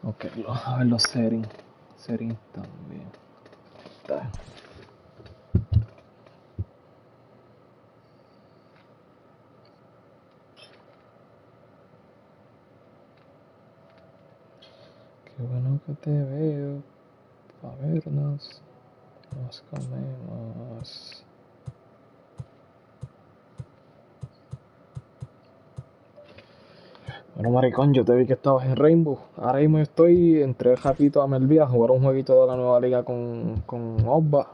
Ok, a ver los settings. Settings también. Está. Qué bueno que te veo. A vernos. Nos comemos. Bueno, maricón, yo te vi que estabas en Rainbow. Ahora mismo entré rapidito a Melvía a jugar un jueguito de la nueva liga con Osba.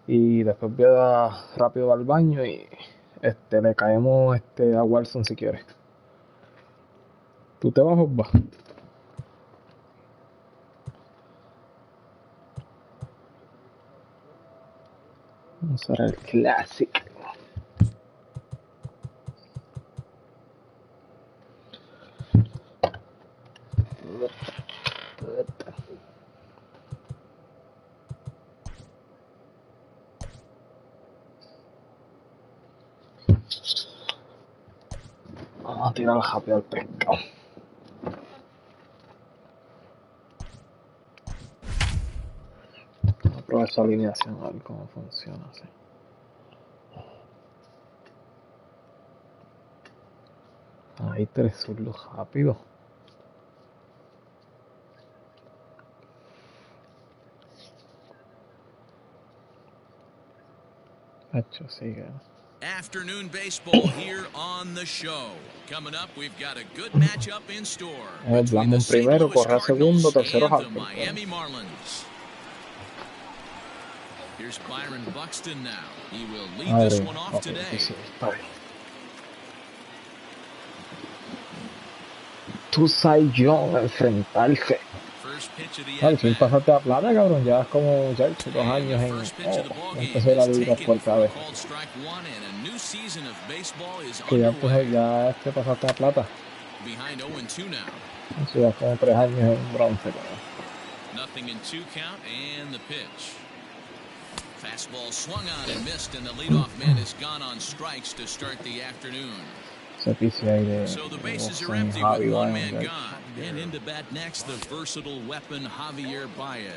Y después voy a dar rápido al baño y le caemos a Wilson si quieres. ¿Tú te vas, Osba? Vamos a ver el Classic. Vamos a tirar rápido al pescado. Vamos a probar esa alineación, a ver cómo funciona así. Ahí 3 zurdos rápido. Hacho, sigue. Afternoon baseball here on the show. Coming up, we've got a good matchup in store between the St. primero, Louis Correa segundo, Cardinals tercero and the Harper. Miami Marlins. Here's Byron Buxton now. He will lead this one off today. Tú sabes yo enfrentarse. Al fin pasaste a plata, cabrón. Ya es como ya 2 años en empecé la liga por cada vez. Que ya pasaste a plata. Eso ya es como 3 años en bronce, cabrón. Nothing in 2 count and the pitch. Fastball swung on and missed, and the leadoff man has gone on strikes to start the afternoon. So the bases are empty with 1 man gone. And into bat next, the versatile weapon Javier Baez.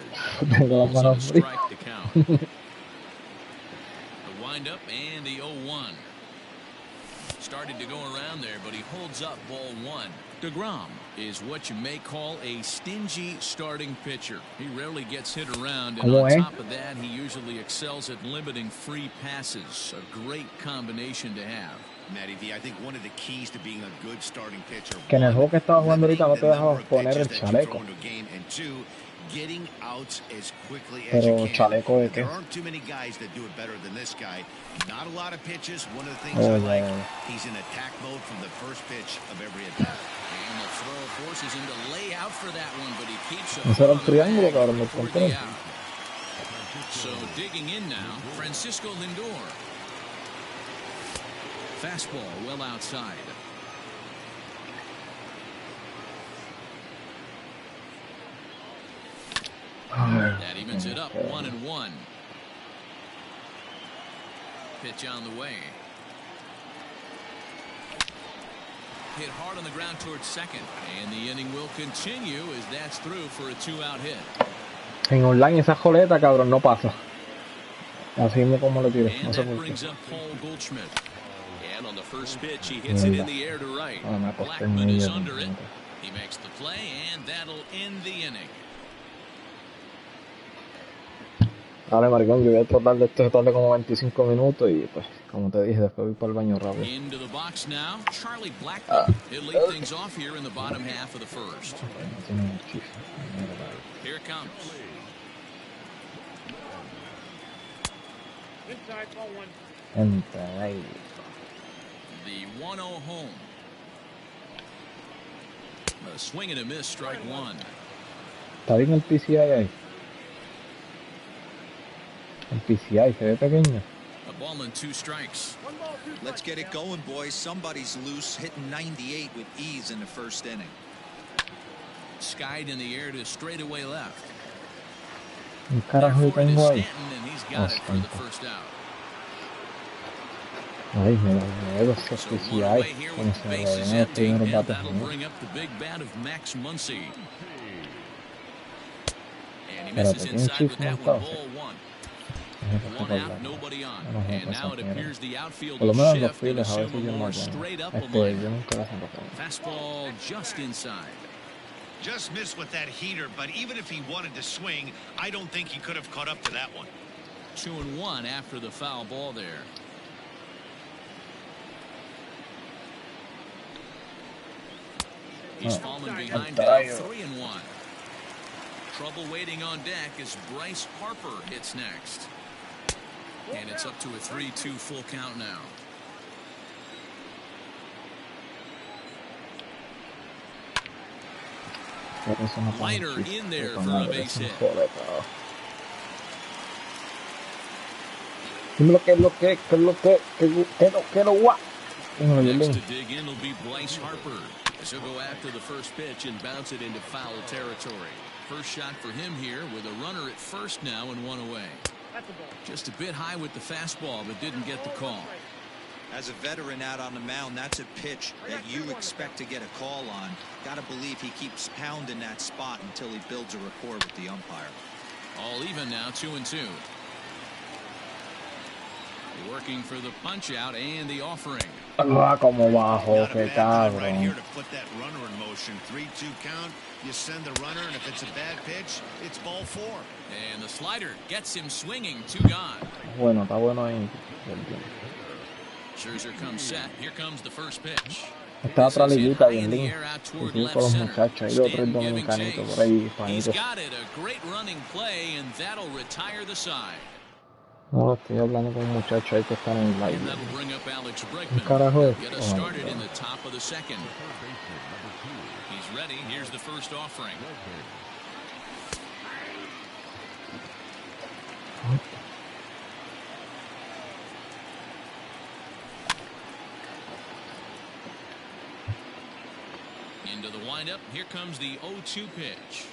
Balls and a strike to count. The windup and the 0-1. Started to go around there, but he holds up ball 1. DeGrom is what you may call a stingy starting pitcher. He rarely gets hit around, and on top of that, he usually excels at limiting free passes. A great combination to have. Matty V, I think one of the keys to being a good starting pitcher. Que en el juego que estaba jugando ahorita no te dejaba poner el chaleco. Getting outs as quickly as Pero you can. chaleco de qué? There aren't too many guys that do it better than this guy. Not a lot of pitches. One of the things I like, he's in attack mode from the first pitch of every at bat. And the throw forces him to lay out for that one, but he keeps it. Ese era el triángulo, cabrón, del control. So digging in now, Francisco Lindor. Fastball well outside. That evens it up, 1-1. Pitch on the way. Hit hard on the ground towards second, and the inning will continue as that's through for a 2-out hit. En online esa joleta, cabrón, no pasa. Así mismo como lo tiré, no sé por qué. And on the first pitch, he hits it in the air to right. Blackman is under it. He makes the play, and that'll end the inning. Dale, maricón, yo voy a tratar de esto tarde como 25 minutos y pues, como te dije, después voy para el baño rápido. Into the box now, Charlie Blackman. He'll lead things off here in the bottom half of the first. Here it comes. Entra ahí. The 1-0 home. A swing and a miss, strike 1. ¿Está bien el PCI ahí? El PCI se ve pequeño. A ball and 2 strikes. Let's get it going, boys. Somebody's loose, hitting 98 with ease in the first inning. Skied in the air to straightaway left. Un carajo que tengo ahí. And he's got it for the first out. Ay, me da miedo esos PCI, como se rodean los primeros bates. Pero te tiene chips montados. Por lo menos los files a veces yo no tengo. Yo nunca las tengo. Fastball just inside. Just missed with that heater, but even if he wanted to swing, I don't think he could have caught up to that one. 2-1 after the foul ball there. He's fallen behind now, 3-1. Trouble waiting on deck as Bryce Harper hits next. And it's up to a 3-2 full count now. Liner in there for a base hit. Next to dig in will be Bryce Harper. He'll go after the first pitch and bounce it into foul territory. First shot for him here with a runner at first now and one away. Just a bit high with the fastball, but didn't get the call. As a veteran out on the mound, that's a pitch that you expect to get a call on. Got to believe he keeps pounding that spot until he builds a rapport with the umpire. All even now, 2-2. Working for the punch out and the offering. como bajo, qué cabrón. Right here to put that runner in motion. 3-2 count. You send the runner, and if it's a bad pitch, it's ball 4. And the slider gets him swinging. 2 gone. Bueno, está bueno ahí. Scherzer comes set. Here comes the first pitch. Está otra liguita bien linda. Estoy con los muchachos. Hay 2 o 3 dominicanitos por ahí, hispanitos. No, estoy hablando con un muchacho ahí que está en el live. ¿Un carajo es? Into the windup. Here comes the 0-2 pitch.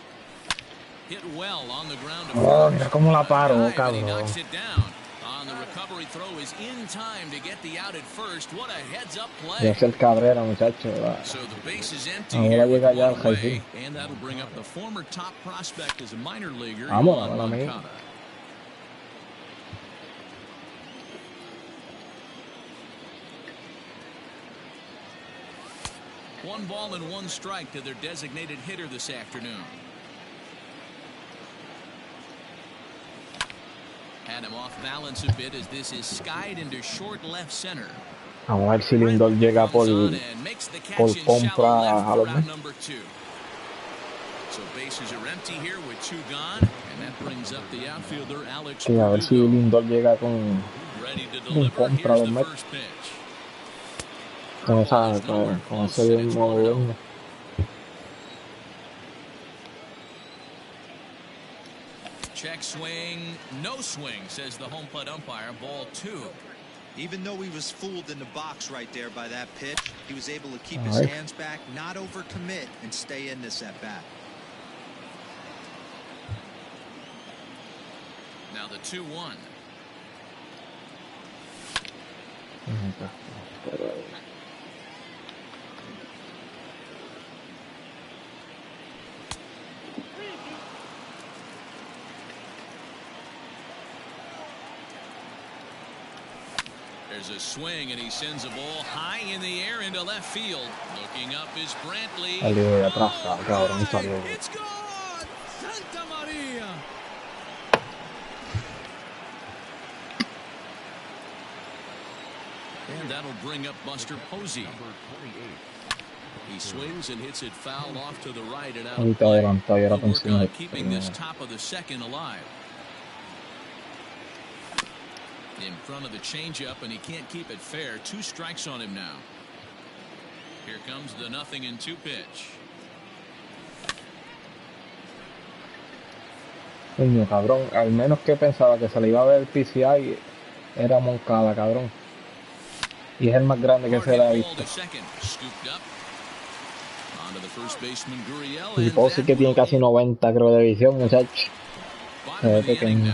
Hit well on the ground. Oh, mira cómo la paro, cabrón. Knocks it down. On the recovery throw is in time to get the out at first. What a heads-up play. Es el Cabrera, muchacho. So the base is empty. Ahora llega ya el Jaime. And that'll bring up the former top prospect as a minor leaguer. Vamos, a mí. One ball and 1 strike to their designated hitter this afternoon. Had him off balance a bit as this is skied into short left center. Vamos a ver si Lindor llega por compra a los So bases are empty here with 2 gone, and that brings up the outfielder Alex. Sí, a ver si Lindor llega con compra a los Mets. Con ese nuevo dueño. Check swing, no swing, says the home plate umpire. Ball 2. Even though he was fooled in the box right there by that pitch, he was able to keep his hands back, not overcommit, and stay in this at bat. Now the 2-1. There's a swing, and he sends a ball high in the air into left field. Looking up is Brantley. It's gone! Santa Maria! And that'll bring up Buster Posey. He swings and hits it foul off to the right and out of play. We'll work on keeping this top of the second alive. In front of the changeup, and he can't keep it fair. 2 strikes on him now. Here comes the 0-2 pitch. Coño, cabrón, al menos que pensaba que se le iba a ver el PCI era Moncada, cabrón. Y es el más grande que se le ha visto. Y Posey que tiene casi 90, creo, de visión, muchacho. Se ve pequeño.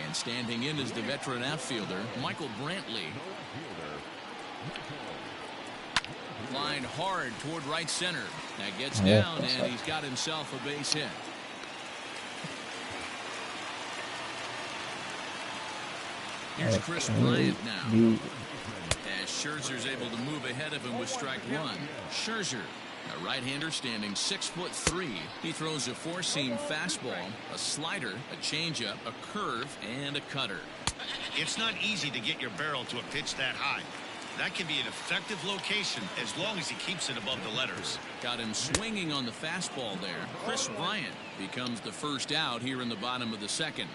And standing in is the veteran outfielder, Michael Brantley. line hard toward right center. That gets down, and he's got himself a base hit. Here's Chris Bryant now. As Scherzer's able to move ahead of him with strike one. Scherzer, a right-hander standing 6'3". He throws a four-seam fastball, a slider, a changeup, a curve, and a cutter. It's not easy to get your barrel to a pitch that high. That can be an effective location as long as he keeps it above the letters. Got him swinging on the fastball there. Chris Bryant becomes the first out here in the bottom of the second.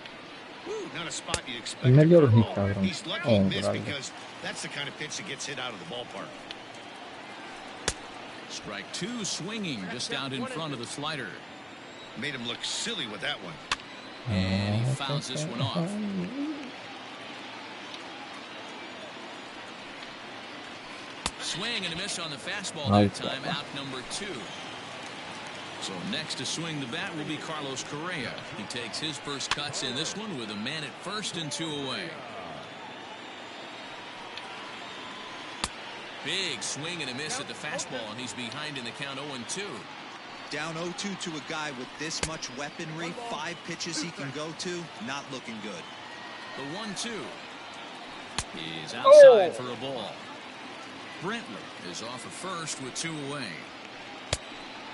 Ooh, not a spot you'd expect to throw. He's lucky he missed because that's the kind of pitch that gets hit out of the ballpark. Strike two, swinging just out in front of the slider. Made him look silly with that one. And he fouls this one off. Swing and a miss on the fastball that time, out number 2. So next to swing the bat will be Carlos Correa. He takes his first cuts in this one with a man at first and 2 away. Big swing and a miss at the fastball, and he's behind in the count 0-2. Down 0-2 to a guy with this much weaponry, 5 pitches he can go to, not looking good. The 1-2 is outside for a ball. Brentwood is off at first with 2 away.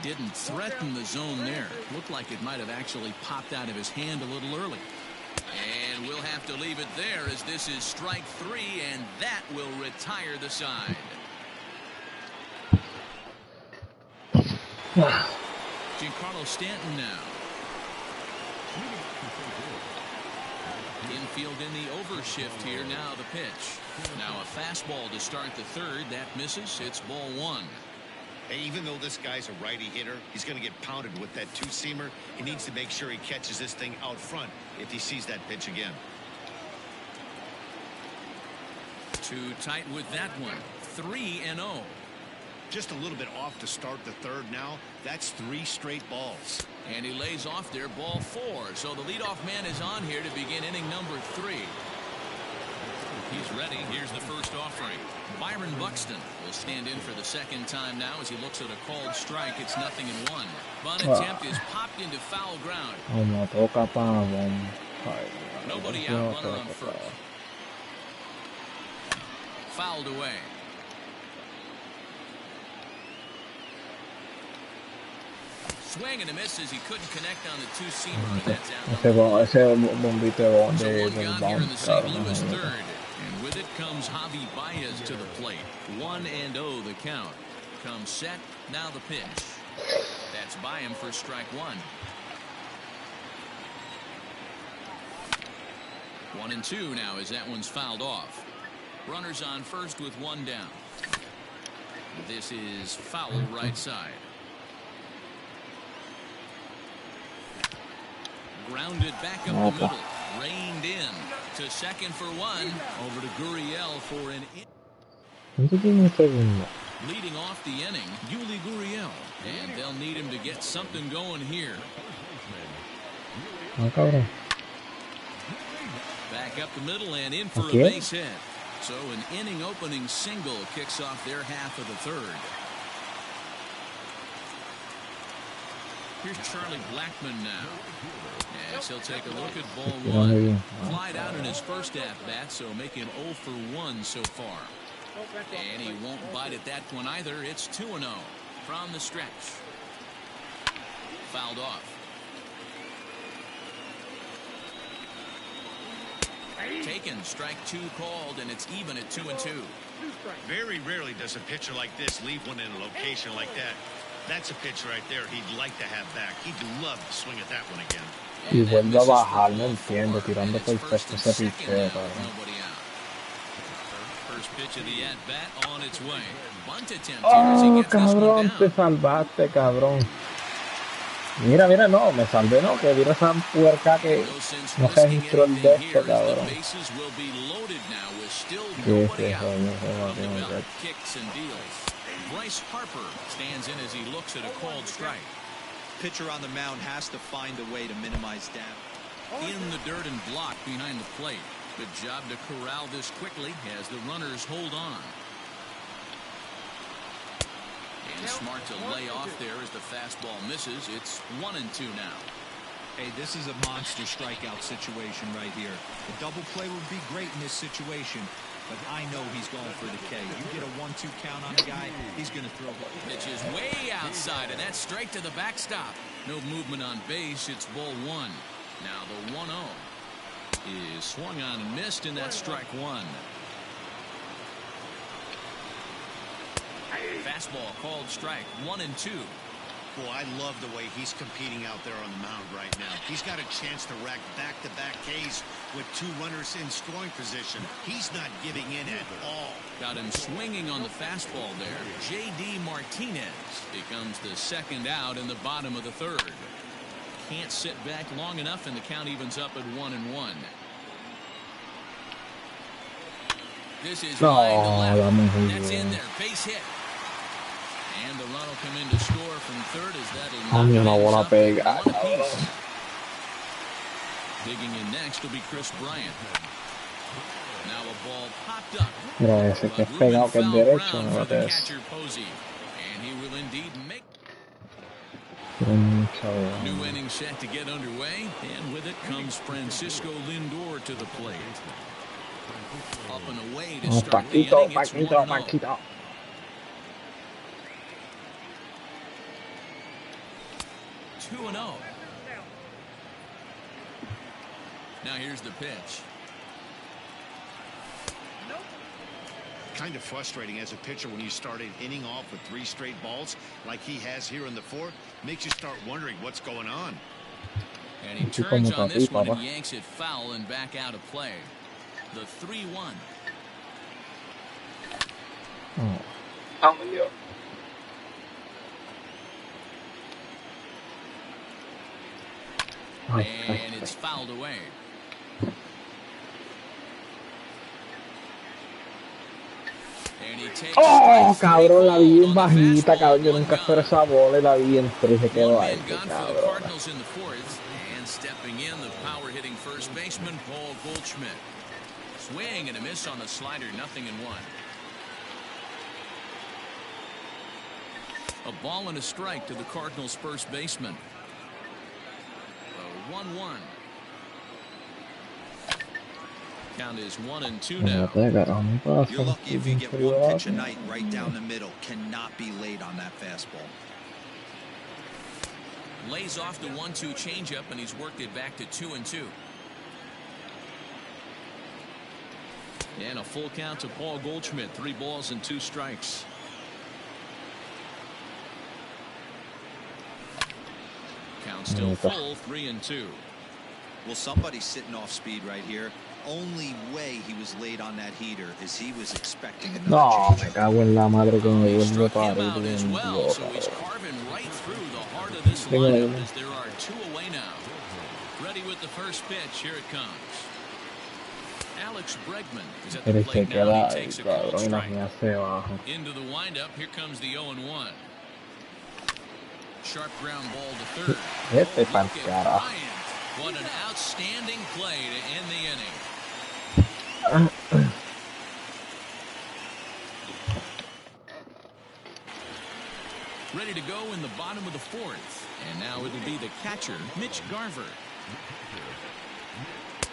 Didn't threaten the zone there. Looked like it might have actually popped out of his hand a little early. And we'll have to leave it there as this is strike 3, and that will retire the side. Giancarlo Stanton now. Infield in the overshift here. Now the pitch. Now a fastball to start the third. That misses. It's ball 1. Hey, even though this guy's a righty hitter, he's going to get pounded with that two-seamer. He needs to make sure he catches this thing out front if he sees that pitch again. Too tight with that one. 3-0. Just a little bit off to start the third now. That's 3 straight balls. And he lays off there, ball 4. So the leadoff man is on here to begin inning number 3. He's ready. Here's the first offering. Byron Buxton will stand in for the second time now as he looks at a called strike. It's 0-1. Bunt attempt is popped into foul ground. Nobody out, runner on first. Fouled away. Swing and a miss as he couldn't connect on the two-seamer, and that's out. So one gone here in the St. Louis third. And with it comes Javi Baez to the plate. 1-0 the count. Comes set. Now the pitch. That's by him for strike 1. 1-2 now as that one's fouled off. Runners on first with 1 down. This is foul right side. Grounded back up the middle. Reined in to second for 1. Over to Gurriel for an leading off the inning, Yuli Gurriel. And they'll need him to get something going here. Back up the middle and in for a base hit. So an inning opening single kicks off their half of the third. Here's Charlie Blackmon now. Yes, he'll take a look at ball 1. Flied out in his first at-bat, so making 0 for 1 so far. And he won't bite at that one either. It's 2-0 from the stretch. Fouled off. Taken, strike 2 called, and it's even at 2-2. Very rarely does a pitcher like this leave one in a location like that. That's a pitch right there he'd like to have back. He'd love to swing at that one again. Y vuelve a bajar, no entiendo, tirando perfecto ese picheo, cabrón. Oh, cabrón, te salvaste, cabrón. Mira, mira, no, me salvé, no, que mira esa puerca que no registró el de esto, cabrón. ¿Qué es eso? Bryce Harper stands in as he looks at a called strike. Pitcher on the mound has to find a way to minimize damage. In the dirt and block behind the plate. Good job to corral this quickly as the runners hold on. And smart to lay off there as the fastball misses. It's 1-2 now. Hey, this is a monster strikeout situation right here. The double play would be great in this situation, but I know he's going for the K. You get a 1-2 count on a guy, he's going to throw. Pitch is way outside, and that's straight to the backstop. No movement on base. It's ball one. Now the 1-0 is swung on and missed, and that's strike one. Fastball called strike. 1-2. Boy, I love the way he's competing out there on the mound right now. He's got a chance to rack back-to-back Ks with 2 runners in scoring position. He's not giving in at all. Got him swinging on the fastball there. J.D. Martinez becomes the second out in the bottom of the third. Can't sit back long enough, and the count evens up at 1-1. This is line to left. That's in there. Base hit. And the run will come in to score from third as that'll knock it up 1 apiece. Digging in next will be Chris Bryant. Now a ball popped up. Mira ese que es pegado que es derecho, no the es. catcher Posey. And he will indeed make. New inning set to get underway, and with it comes Francisco Lindor to the plate. Up and away to start the inning. It's 1-0. 2-0. Now here's the pitch. Kind of frustrating as a pitcher when you start an inning off with 3 straight balls like he has here in the 4th. Makes you start wondering what's going on. And he turns on this one and yanks it foul and back out of play. The 3-1. Oh, yeah. And it's fouled away. And he takes cabrón, la vi bien bajita, cabrón. Yo nunca esperé esa bola y la vi entre y se quedó ahí, cabrón. And stepping in, the power hitting first baseman Paul Goldschmidt. Swing and a miss on the slider, 0-1. A ball and a strike to the Cardinals' first baseman. 1-1. Count is 1-2 now. You're lucky if you get one pitch a night right down the middle. Cannot be late on that fastball. Lays off the 1-2 changeup, and he's worked it back to 2-2. And a full count to Paul Goldschmidt. 3 balls and 2 strikes. Count still full, 3-2. Well, somebody's sitting off speed right here. Only way he was late on that heater is he was expecting another change. Me cago en la madre que me vuelve para as well, so he's carving right through the heart of this lineup as there are 2 away now. Ready with the first pitch. Here it comes. Alex Bregman is at the plate now. He takes a called strike. Into the windup. Here comes the 0-1. Sharp ground ball to third. What an outstanding play to end the inning. Ready to go in the bottom of the 4th. And now it'll be the catcher, Mitch Garver.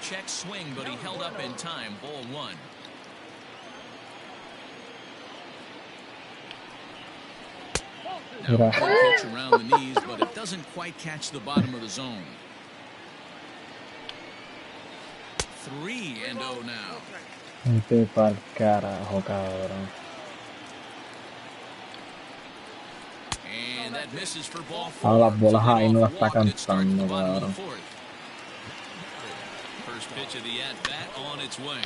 Check swing, but he held up in time. Ball 1. Now a pitch around the knees, but it doesn't quite catch the bottom of the zone. 3-0 now. And that misses for ball 4. Ahora las bolas ahí no las está cantando, cabrón. First pitch of the at-bat on its way.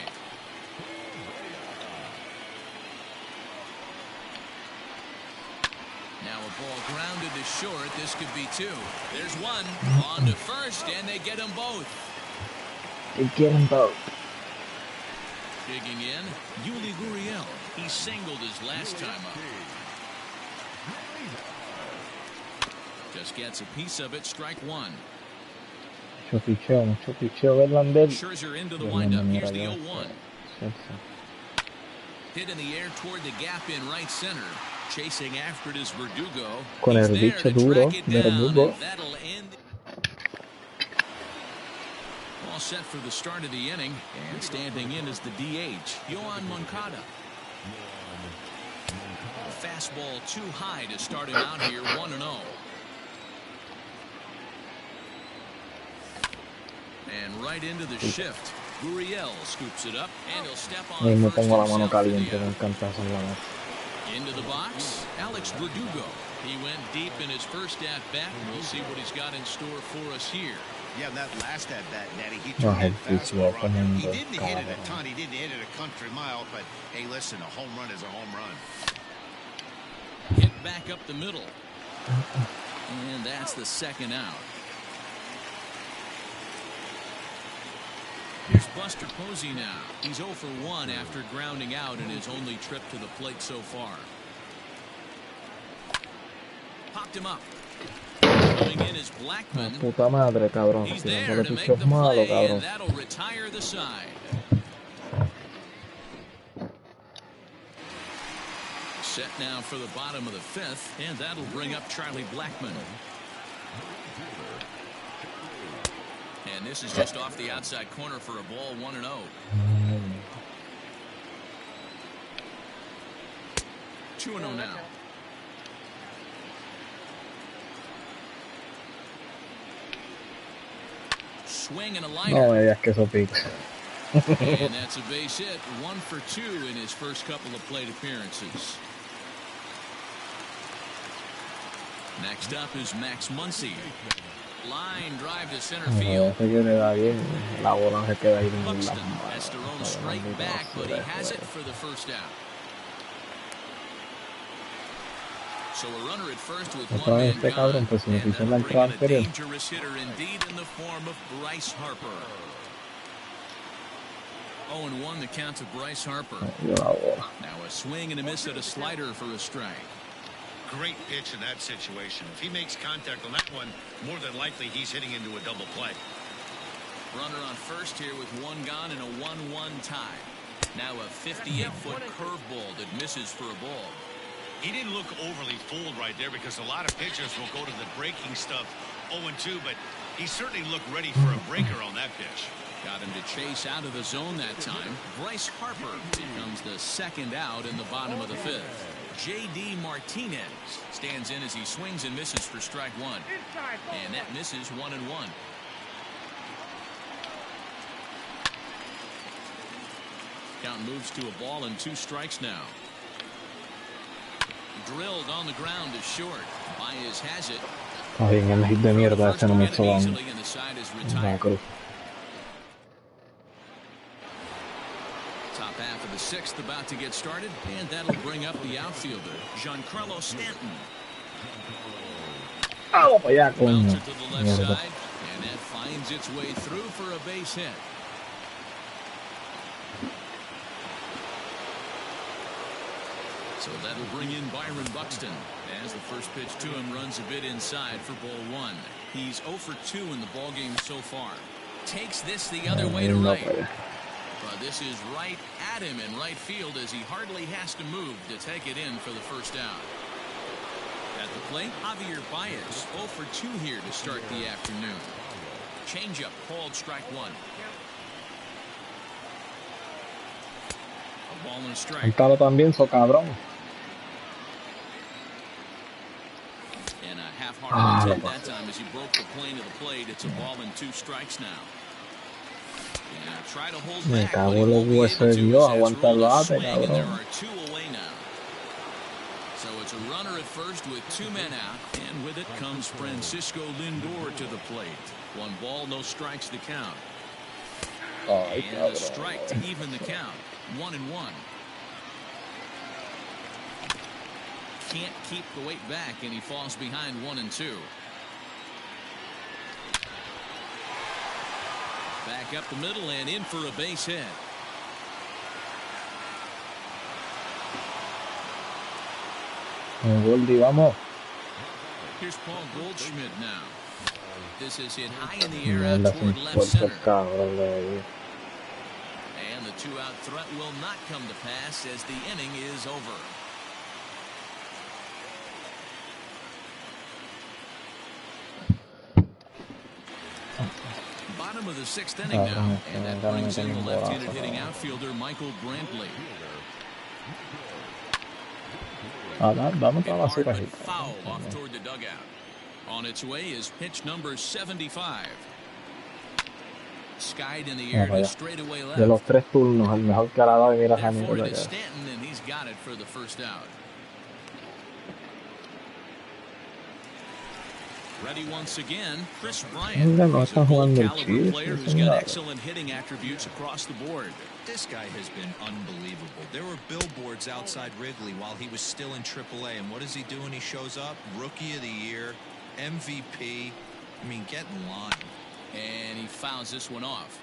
Now a ball grounded to short. This could be 2. There's 1 on to first, and they get them both. Digging in, Yuli Gurriel. He singled his last time up. Just gets a piece of it. Strike 1. Scherzer into the windup. Here's the 0-1. Hit in the air toward the gap in right center. Chasing after it is Verdugo. Con el bicho duro de Verdugo. All set for the start of the inning, and standing in is the DH, Yohan Moncada. Fastball too high to start him out here, 1-0. And right into the shift. Gurriel scoops it up, and he'll step on me first pongo la mano himself caliente, me encanta hacer la mano. Into the box, Alex Verdugo. He went deep in his first at-bat, and we'll see what he's got in store for us here. Yeah, that last at-bat, Natty, he turned that fastball on him. He didn't hit it a ton, he didn't hit it a country mile, but hey, listen, a home run is a home run. Hit back up the middle. And that's the second out. Here's Buster Posey now. He's 0 for 1 after grounding out in his only trip to the plate so far. Popped him up. Coming in is Blackman. Puta madre, cabrón. He's there to make the play, and that'll retire the side. Set now for the bottom of the 5th, and that'll bring up Charlie Blackman. And this is just off the outside corner for a ball, 1-0. 2-0 now. Swing and a liner. No me digas que eso pica. And that's a base hit, 1 for 2 in his first couple of plate appearances. Next up is Max Muncy. Line drive to center field. Buxton has to roll straight back, but he has it for the first out. So a runner at first with one man gone, and that'll bring in a dangerous hitter indeed in the form of Bryce Harper. 0-1 the count to Bryce Harper. Now a swing and a miss at a slider for a strike. Great pitch in that situation. If he makes contact on that one, more than likely he's hitting into a double play. Runner on first here with one gone and a 1-1 tie. Now a 58-foot curveball that misses for a ball. He didn't look overly fooled right there because a lot of pitchers will go to the breaking stuff 0-2, but he certainly looked ready for a breaker on that pitch. Got him to chase out of the zone that time. Bryce Harper becomes the second out in the bottom of the 5th. J.D. Martinez stands in as he swings and misses for strike 1. And that misses 1-1. Count moves to a ball and 2 strikes now. Drilled on the ground is short. Baez has it. Bien, el hit de mierda ese no me hizo daño. Top half of the 6th about to get started, and that'll bring up the outfielder, Giancarlo Stanton. Oh, yeah, Bouncer to the left side, and that finds its way through for a base hit. So that'll bring in Byron Buxton as the first pitch to him runs a bit inside for ball 1. He's 0 for 2 in the ballgame so far. Takes this the other way to right. But this is right at him in right field as he hardly has to move to take it in for the first out. At the plate, Javier Baez 0 for 2 here to start the afternoon. Changeup called strike 1. A ball and a strike. Calo también, so cabrón. And a half-hearted attempt that time as he broke the plane of the plate. It's a ball and 2 strikes now. Try to hold Me back, cago en los huesos de Dios, aguanta el bate, cabrón. There cabrón. are 2 away now. So it's a runner at first with 2 men out, and with it comes Francisco Lindor to the plate. 1 ball, no strikes to count. Ay, and a strike to even the count. 1-1. Can't keep the weight back, and he falls behind 1-2. Back up the middle and in for a base hit. Goldie, vamos. Here's Paul Goldschmidt now. This is hit high in the air out toward left center. And the 2-out threat will not come to pass as the inning is over. bottom of the 6th inning now, and that brings in the left-handed hitting outfielder Michael Brantley. Hit hard but foul off toward the dugout. On its way is pitch number 75. Skied in the air to straightaway left. De los 3 turnos, el mejor que la ha dado y mira That forward is Stanton, and he's got it for the first out. Ready once again, Chris Bryant. He's a gold-caliber player who's got excellent hitting attributes across the board. This guy has been unbelievable. There were billboards outside Wrigley while he was still in AAA, and what does he do when he shows up? Rookie of the Year, MVP. I mean, get in line. And he fouls this one off.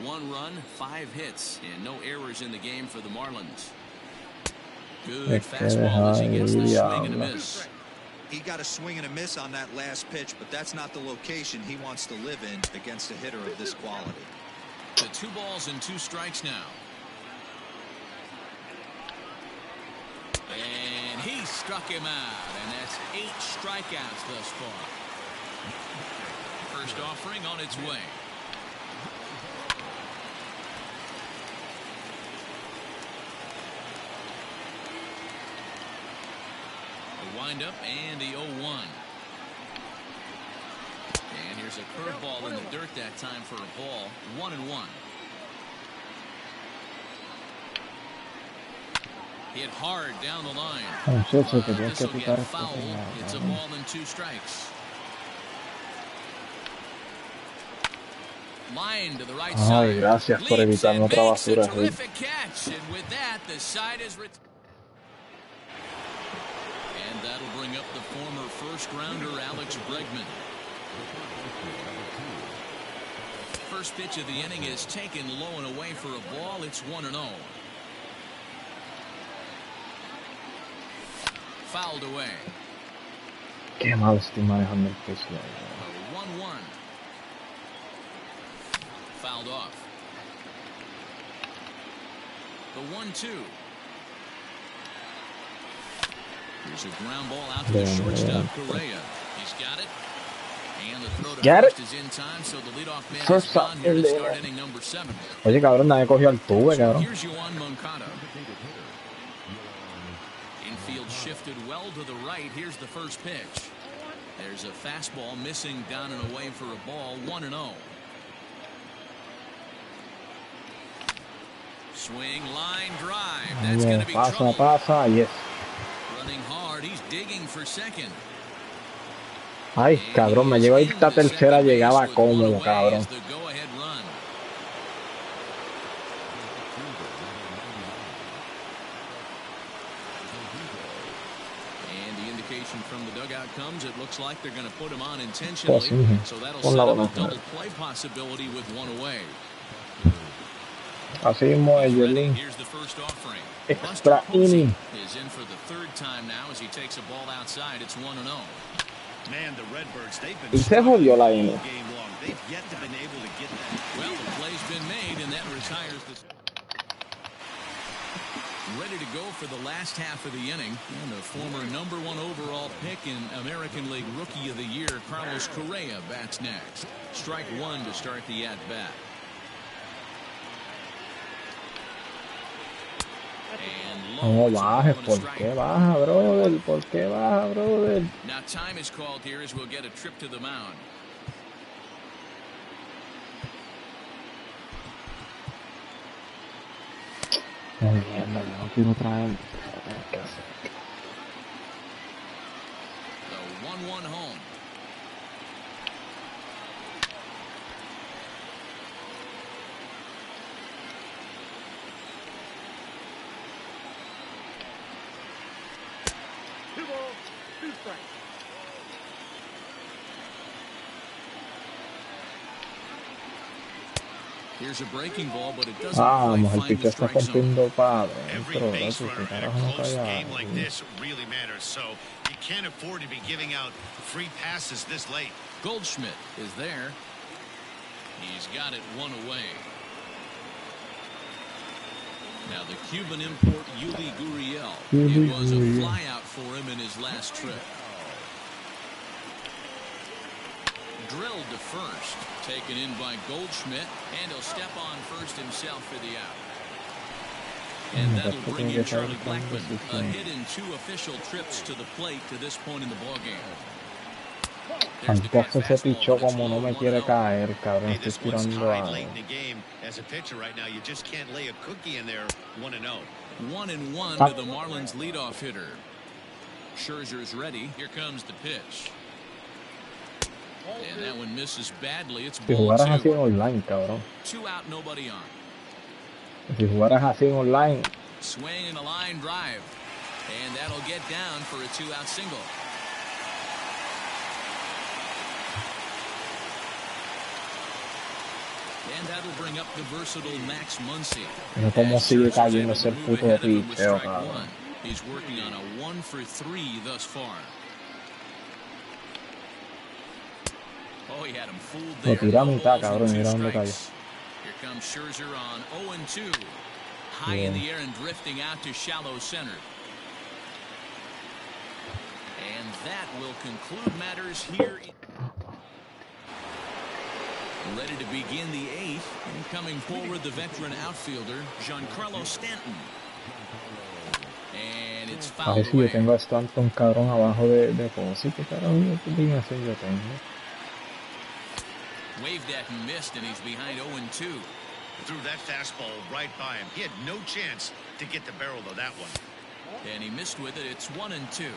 1 run, 5 hits, and no errors in the game for the Marlins. Good fastball as he gets the swing and a miss. He got a swing and a miss on that last pitch, but that's not the location he wants to live in against a hitter of this quality. The 2 balls and 2 strikes now. And he struck him out, and that's 8 strikeouts thus far. First offering on its way. The windup and the 0-1. And here's a curveball in the dirt that time for a ball. 1-1. Hit hard down the line. This will get foul. It's a ball and 2 strikes. Line to the right side. Ay, gracias por evitarme otra basura. Terrific catch, and with that, the side is and that'll bring up the former first-rounder Alex Bregman. First pitch of the inning is taken low and away for a ball. It's 1-0. Fouled away. Qué mal estoy manejando el piso. 1-1. Fouled off. The 1-2. Here's a ground ball out to the shortstop, Correa. He's got it. And the throw to first is in time, so the leadoff man is gone here to start inning number 7. Oye, cabrón, nadie cogió al tuve, cabrón. Here's Yoán Moncada. Infield shifted well to the right. Here's the first pitch. There's a fastball missing down and away for a ball. 1-0. Swing, line, drive. That's going to be trouble. Pasa, yes. Running hard. He's digging for second. Ay, cabrón, me llegó a ir esta tercera, llegaba cómodo, cabrón. From the dugout comes, it looks like they're going to put him on intentionally, so that'll set up a double play possibility with 1 away. Así mismo es, Yelin. Here's the first offering. Extra inning. Is in for the 3rd time now as he takes a ball outside. It's 1-0. Man, the Redbirds, they've been y se jodió la inning. game long. They've yet to been able to get that. Well, the play's been made, and that retires this. Ready to go for the last half of the inning, and the former #1 overall pick in American League Rookie of the Year, Carlos Correa, bats next. Strike 1 to start the at-bat. No bajes, ¿por qué baja, brother? ¿Por qué baja, brother? Now time is called here as we'll get a trip to the mound. Muy bien, no quiero traer. The 1-1 home. Here's a breaking ball, but it doesn't quite find the strike zone. Every base runner in a close game like this really matters, so you can't afford to be giving out free passes this late. Goldschmidt is there. He's got it 1 away. Now the Cuban import Yuli Gurriel. It was a flyout for him in his last trip. Drilled to first. Taken in by Goldschmidt. And he'll step on first himself for the out. And that'll bring in Charlie Blackmon. A hit in 2 official trips to the plate to this point in the ballgame. Tampoco se pichó como no me quiere caer, cabrón. Estoy tirando a... 1-1 to the Marlins leadoff hitter. Scherzer's ready. Here comes the pitch. And that one misses badly. It's si jugaras así en online, cabrón. 2 out, nobody on. Si jugaras así en online. Swing and a line drive. And that'll get down for a 2-out single. And that'll bring up the versatile Max Muncy. No como sigue cayendo ese puto picheo, cabrón. He's working on a 1 for 3 thus far. Oh, he had him fooled there. Lo tira a mitad, cabrón, mira dónde cayó. Here comes Scherzer on 0-2. High in the air and drifting out to shallow center. And that will conclude matters here. Ready to begin the 8th. And coming forward, the veteran outfielder, Giancarlo Stanton. And it's fouled away. A ver si yo tengo a Stanton, cabrón, abajo de Posi. ¿Qué carajo combinación yo tengo? Waved at and missed, and he's behind 0-2. Threw that fastball right by him. He had no chance to get the barrel of that one. And he missed with it. It's 1-2.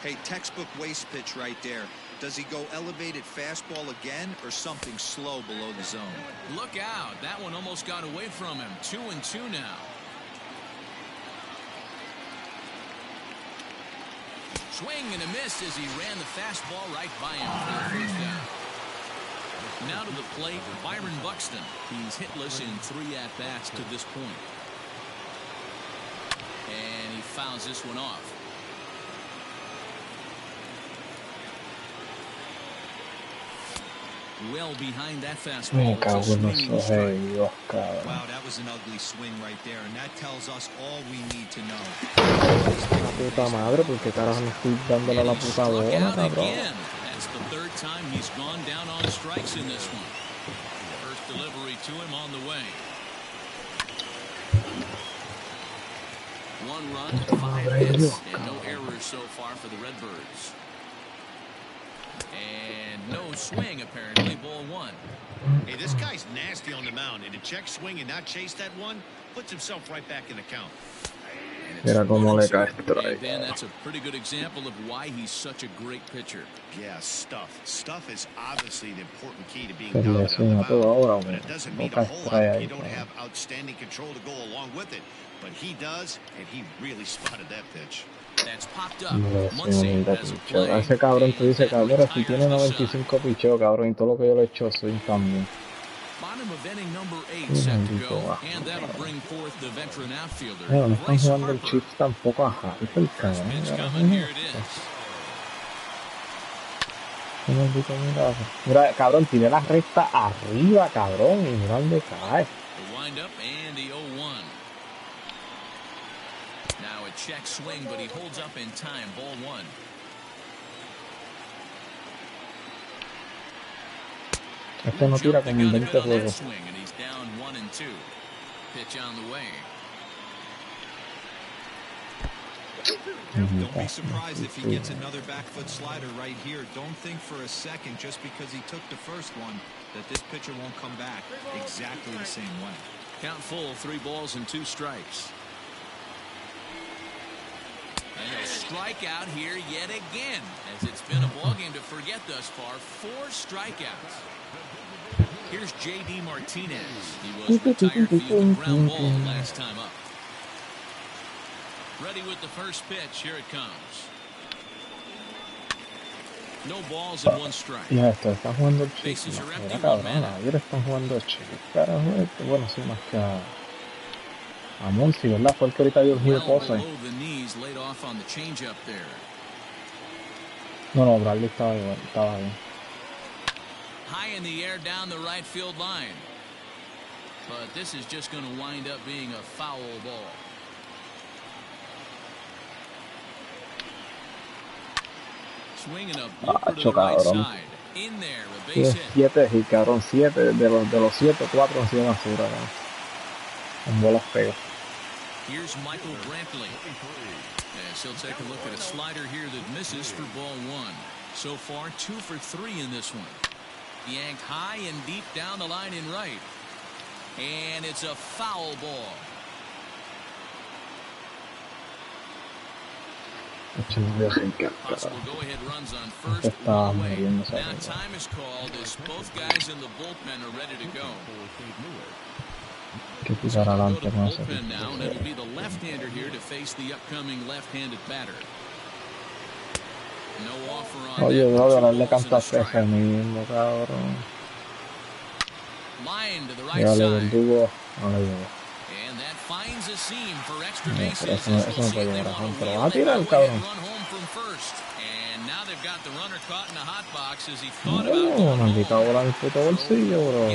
Hey, textbook waste pitch right there. Does he go elevated fastball again or something slow below the zone? Look out. That one almost got away from him. 2-2 now. Swing and a miss as he ran the fastball right by him for the first down. Now to the plate, Byron Buxton. He's hitless in 3 at-bats to this point. And he fouls this one off. Well behind that fastball. Wow, that was an ugly swing right there, and that tells us all we need to know. La puta madre, porque carajo no estoy dándole a la puta bola, cabrón. That's the 3rd time he's gone down on strikes in this one. First delivery to him on the way. 1 run, 5 hits, and no errors so far for the Redbirds. And no swing, apparently. Ball 1. Hey, this guy's nasty on the mound, and to check swing and not chase that one puts himself right back in the count. Mira cómo le cae And then that's a pretty good example of why he's such a great pitcher. Yeah, stuff. Stuff is obviously the important key to being dominant on the mound, but it doesn't mean a whole lot if you don't have outstanding control to go along with it. But he does, and he really spotted that pitch. That's popped up. Ese cabrón, tú dices, cabrón, si tiene 95 picheos, cabrón, y todo lo que yo le he hecho swing también. Bottom of inning number 8 set to go, and that'll bring forth the veteran outfielder. No están jugando el Chiefs tampoco a Harper, cabrón. Mira, cabrón, tiré la recta arriba, cabrón, y mira dónde cae. The wind up and the 0-1. Now a check swing, but he holds up in time. Ball 1. Este no tira como en 20 juegos. Don't be surprised if he gets another back foot slider right here. Don't think for a second, just because he took the first one, that this pitcher won't come back exactly the same way. Count full, 3 balls and 2 strikes. And a strikeout here yet again, as it's been a ballgame to forget thus far. 4 strikeouts. Here's J.D. Martinez. He was retired via the ground ball last time up. Ready with the first pitch. Here it comes. No balls and 1 strike. Ya está jugando el Chiefs. Mira, cabrón, ayer están jugando el Chiefs. Carajo, bueno, sí, más que a Monsi, ¿verdad? Fue el que ahorita dio el giro pose. No, Bradley estaba bien. High in the air down the right field line. But this is just going to wind up being a foul ball. Swinging a blooper to the right side. Tiene 7 y cabrón, 7 de los 7, 4 han sido basura, cabrón. Con bolas pegas. Here's Michael Brantley. As he'll take a look at a slider here that misses for ball 1. So far, 2 for 3 in this one. Yanked high and deep down the line in right. And it's a foul ball. Possible go-ahead runs on first, one away. Now time is called as both guys in the bullpen are ready to go. Que pisar adelante con ese bullpen now, and it'll be the left-hander here to face the upcoming left-handed batter. No offer on Oye, that. brother, le cantaste ese mismo, cabrón. Line to the right Dale, side. verdugo. No le llegó. And that finds a seam for extra No, bases. pero eso no puede llegar a home, pero va a tirar el cabrón. No, maldita bola en el puto bolsillo, bro.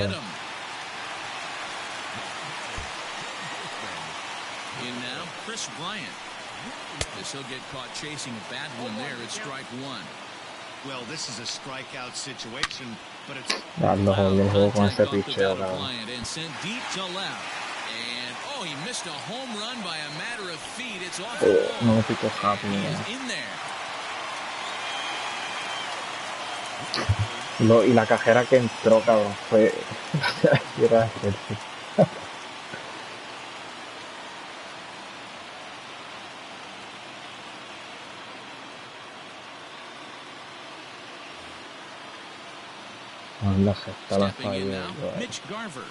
And now Chris Bryant. As he'll get caught chasing a bad one there at strike 1. Well, this is a strikeout situation, but it's Ya lo jodió el juego con ese picheo, cabrón. And sent deep to left. And oh, he missed a home run by a matter of feet. It's off the wall. No pico rápido. He is in there. Y la cajera que entró, cabrón, fue... Era la gesta la falló. Mitch Garver,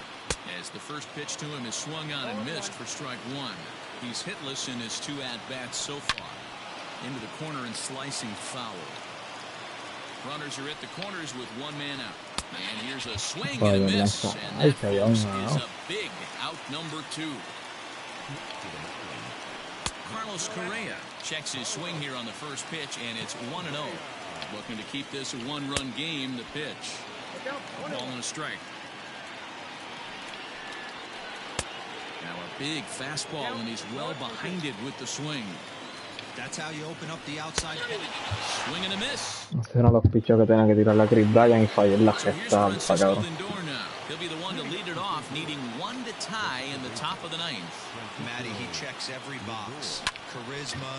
as the first pitch to him is swung on and missed for strike 1. He's hitless in his 2 at-bats so far. Into the corner and slicing foul. Runners are at the corners with 1 man out. And here's a swing and a miss. And that, folks, is a big out number 2. Carlos Correa checks his swing here on the first pitch, and it's 1-0. Looking to keep this a 1-run game. The pitch. Ball and a strike. Now a big fastball, and he's well behind it with the swing. That's how you open up the outside. Swing and a miss. Esos eran los pichos que tenía que tirar la Chris Bryant y falló en la gesta, cabrón. He'll be the one to lead it off, needing 1 to tie in the top of the 9th. Matty, he checks every box. Charisma.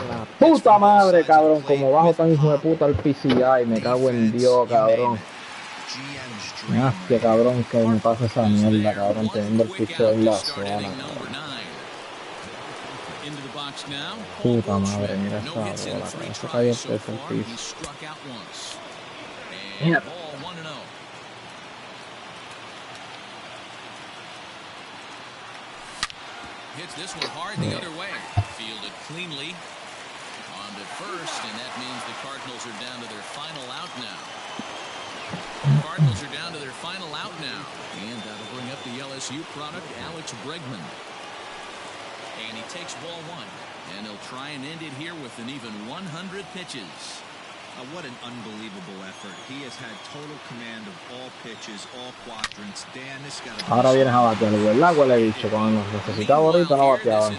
La puta madre, cabrón, como bajo tan hijo de puta el PCI, me cago en Dios, cabrón. Me hostia, cabrón, que me pasa esa mierda, cabrón, teniendo el picho en la zona, cabrón. Puta madre, mira esa bola, cabrón. Eso cayó el piso. Mierda. Hits this one hard the other way. Fielded cleanly. On to first, and that means the Cardinals are down to their final out now. Cardinals are down to their final out now. And that'll bring up the LSU product, Alex Bregman. And he takes ball 1. And he'll try and end it here with an even 100 pitches. What an unbelievable effort. He has had total command of all pitches, all quadrants. Dan, this got to... Ahora vienes a batear, ¿verdad? Huele bicho, cuando nos necesitaba ahorita no bateaban.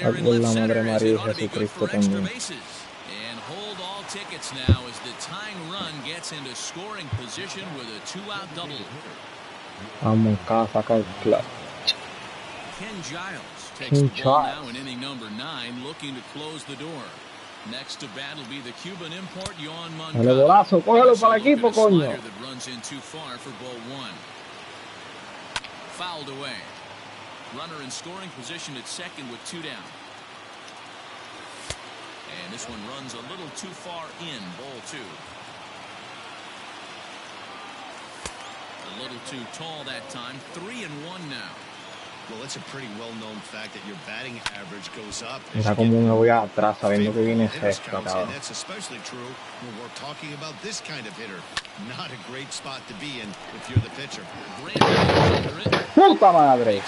Por la madre María Jesucristo también. And hold all tickets now as the tying run gets into scoring position with a 2-out double. Vamos a sacar el club. Ken Giles takes the ball now in inning number 9, looking to close the door. Next to bat will be the Cuban import Yohan Moncada. Dale golazo, cógelo para el equipo, coño. That runs in too far for ball 1. Fouled away. Runner in scoring position at second with 2 down. And this one runs a little too far in, ball 2. A little too tall that time. 3-1 now. Well, it's a pretty well-known fact that your batting average goes up. Mira cómo me voy atrás sabiendo que viene sexto, cabrón. That's especially true when we're talking about this kind of hitter. Not a great spot to be in if you're the pitcher. ¡Puta madre!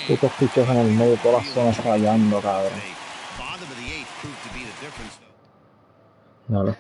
Putos pichos en el medio, todas las zonas fallando, cabrón. Bottom of the 8th proved to be the difference, though. Dale.